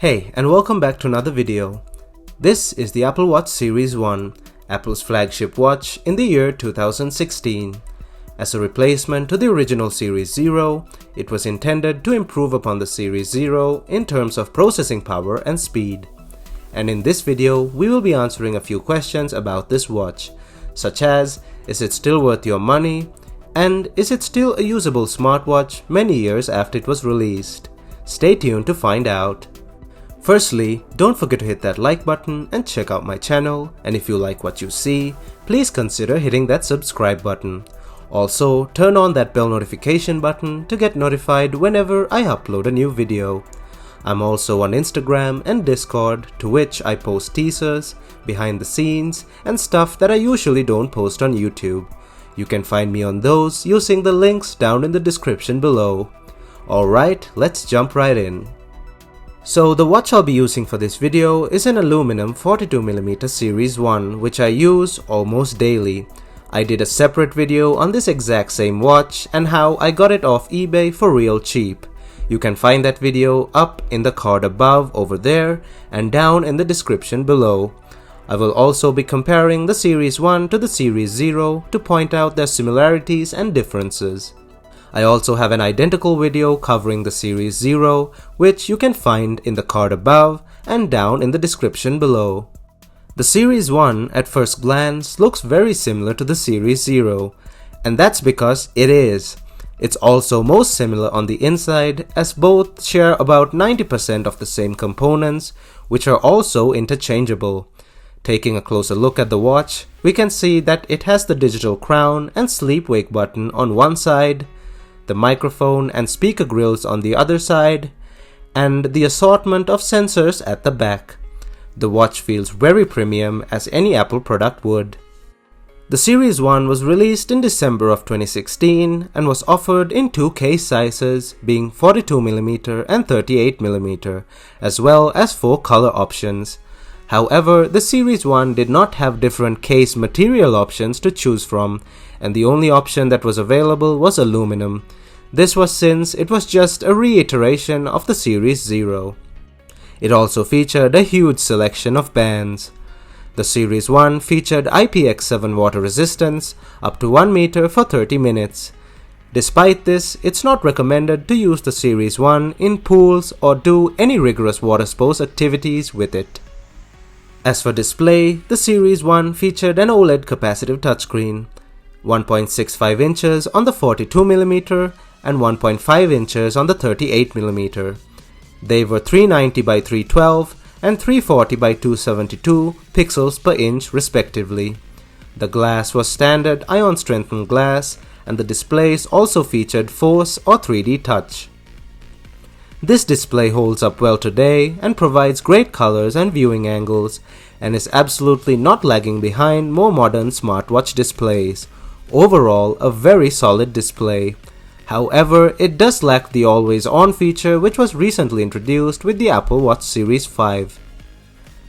Hey, and welcome back to another video. This is the Apple Watch Series 1, Apple's flagship watch in the year 2016. As a replacement to the original Series 0, it was intended to improve upon the Series 0 in terms of processing power and speed. And in this video, we will be answering a few questions about this watch, such as, is it still worth your money? And is it still a usable smartwatch many years after it was released? Stay tuned to find out. Firstly, don't forget to hit that like button and check out my channel, and if you like what you see, please consider hitting that subscribe button. Also, turn on that bell notification button to get notified whenever I upload a new video. I'm also on Instagram and Discord, to which I post teasers, behind the scenes, and stuff that I usually don't post on YouTube. You can find me on those using the links down in the description below. Alright, let's jump right in. So the watch I'll be using for this video is an aluminum 42mm Series 1, which I use almost daily. I did a separate video on this exact same watch and how I got it off eBay for real cheap. You can find that video up in the card above over there and down in the description below. I will also be comparing the Series 1 to the Series 0 to point out their similarities and differences. I also have an identical video covering the Series 0, which you can find in the card above and down in the description below. The Series 1 at first glance looks very similar to the Series 0, and that's because it is. It's also most similar on the inside, as both share about 90% of the same components, which are also interchangeable. Taking a closer look at the watch, we can see that it has the digital crown and sleep-wake button on one side, the microphone and speaker grills on the other side, and the assortment of sensors at the back. The watch feels very premium, as any Apple product would. The Series 1 was released in December of 2016 and was offered in two case sizes, being 42mm and 38mm, as well as 4 color options. However, the Series 1 did not have different case material options to choose from, and the only option that was available was aluminum. This was since it was just a reiteration of the Series 0. It also featured a huge selection of bands. The Series 1 featured IPX7 water resistance up to 1 meter for 30 minutes. Despite this, it's not recommended to use the Series 1 in pools or do any rigorous water sports activities with it. As for display, the Series 1 featured an OLED capacitive touchscreen, 1.65 inches on the 42mm and 1.5 inches on the 38mm. They were 390 by 312 and 340 by 272 pixels per inch respectively. The glass was standard ion strengthened glass, and the displays also featured Force or 3D touch. This display holds up well today and provides great colors and viewing angles, and is absolutely not lagging behind more modern smartwatch displays. Overall, a very solid display. However, it does lack the always on feature, which was recently introduced with the Apple Watch Series 5.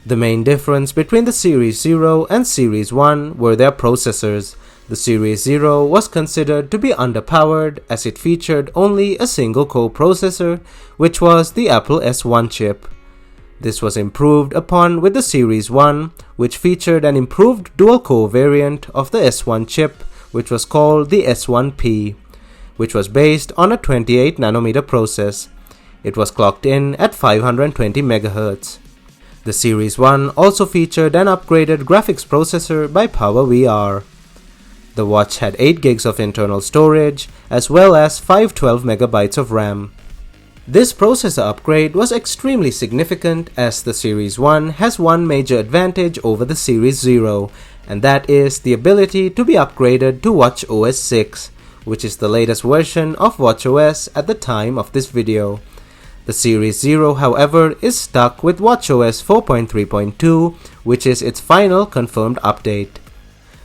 The main difference between the Series 0 and Series 1 were their processors. The Series 0 was considered to be underpowered, as it featured only a single core processor, which was the Apple S1 chip. This was improved upon with the Series 1, which featured an improved dual-core variant of the S1 chip, which was called the S1P, which was based on a 28nm process. It was clocked in at 520 MHz. The Series 1 also featured an upgraded graphics processor by PowerVR. The watch had 8 GB of internal storage, as well as 512 MB of RAM. This processor upgrade was extremely significant, as the Series 1 has one major advantage over the Series 0, and that is the ability to be upgraded to watchOS 6, which is the latest version of watchOS at the time of this video. The Series 0, however, is stuck with watchOS 4.3.2, which is its final confirmed update.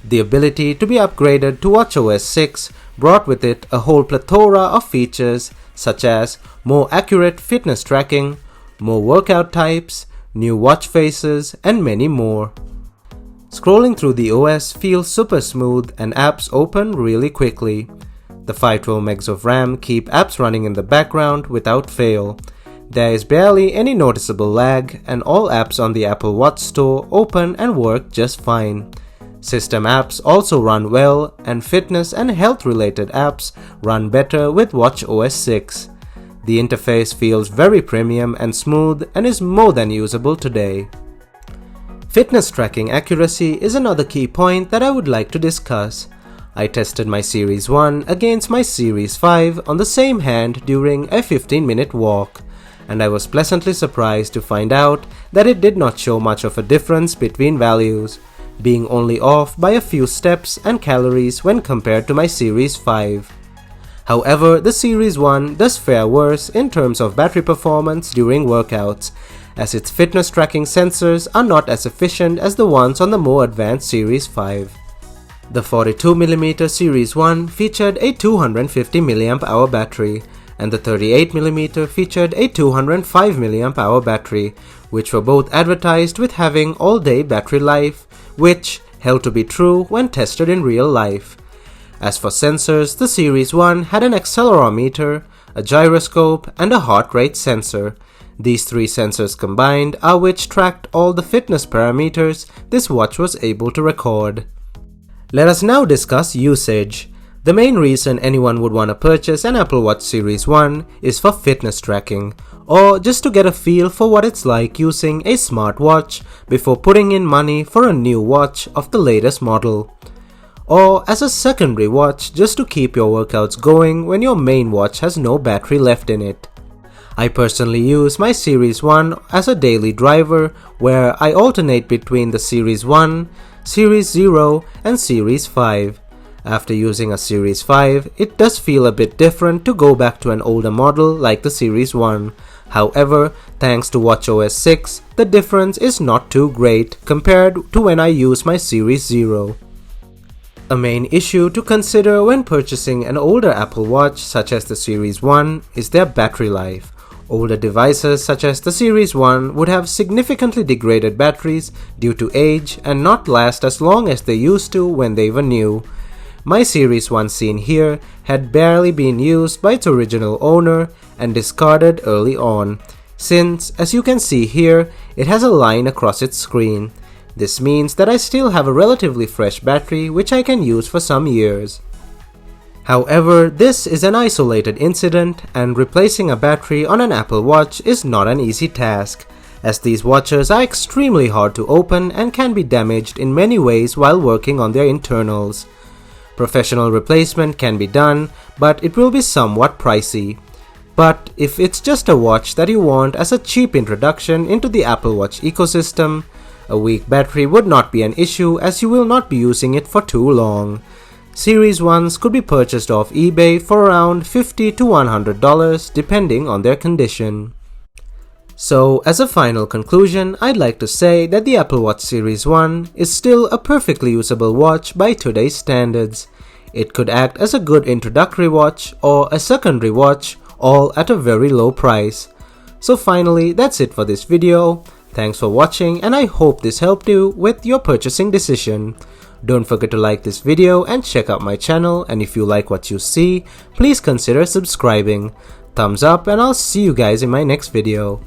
The ability to be upgraded to watchOS 6 brought with it a whole plethora of features, such as more accurate fitness tracking, more workout types, new watch faces, and many more. Scrolling through the OS feels super smooth and apps open really quickly. The 512 MB of RAM keep apps running in the background without fail. There is barely any noticeable lag, and all apps on the Apple Watch store open and work just fine. System apps also run well, and fitness and health related apps run better with watchOS 6. The interface feels very premium and smooth and is more than usable today. Fitness tracking accuracy is another key point that I would like to discuss. I tested my Series 1 against my Series 5 on the same hand during a 15-minute walk, and I was pleasantly surprised to find out that it did not show much of a difference between values, being only off by a few steps and calories when compared to my Series 5. However, the Series 1 does fare worse in terms of battery performance during workouts, as its fitness tracking sensors are not as efficient as the ones on the more advanced Series 5. The 42mm Series 1 featured a 250 mAh battery, and the 38mm featured a 205 mAh battery, which were both advertised with having all-day battery life, which held to be true when tested in real life. As for sensors, the Series 1 had an accelerometer, a gyroscope, and a heart rate sensor. These three sensors combined are which tracked all the fitness parameters this watch was able to record. Let us now discuss usage. The main reason anyone would want to purchase an Apple Watch Series 1 is for fitness tracking, or just to get a feel for what it's like using a smartwatch before putting in money for a new watch of the latest model. Or as a secondary watch just to keep your workouts going when your main watch has no battery left in it. I personally use my Series 1 as a daily driver where I alternate between the Series 1, Series 0 and Series 5. After using a Series 5, it does feel a bit different to go back to an older model like the Series 1. However, thanks to watchOS 6, the difference is not too great compared to when I use my Series 0. A main issue to consider when purchasing an older Apple Watch such as the Series 1 is their battery life. Older devices such as the Series 1 would have significantly degraded batteries due to age and not last as long as they used to when they were new. My Series 1 seen here had barely been used by its original owner and discarded early on, since, as you can see here, it has a line across its screen. This means that I still have a relatively fresh battery which I can use for some years. However, this is an isolated incident, and replacing a battery on an Apple Watch is not an easy task, as these watches are extremely hard to open and can be damaged in many ways while working on their internals. Professional replacement can be done, but it will be somewhat pricey. But if it's just a watch that you want as a cheap introduction into the Apple Watch ecosystem, a weak battery would not be an issue as you will not be using it for too long. Series 1s could be purchased off eBay for around $50 to $100 depending on their condition. So, as a final conclusion, I'd like to say that the Apple Watch Series 1 is still a perfectly usable watch by today's standards. It could act as a good introductory watch or a secondary watch, all at a very low price. So finally, that's it for this video. Thanks for watching, and I hope this helped you with your purchasing decision. Don't forget to like this video and check out my channel, and if you like what you see, please consider subscribing. Thumbs up, and I'll see you guys in my next video.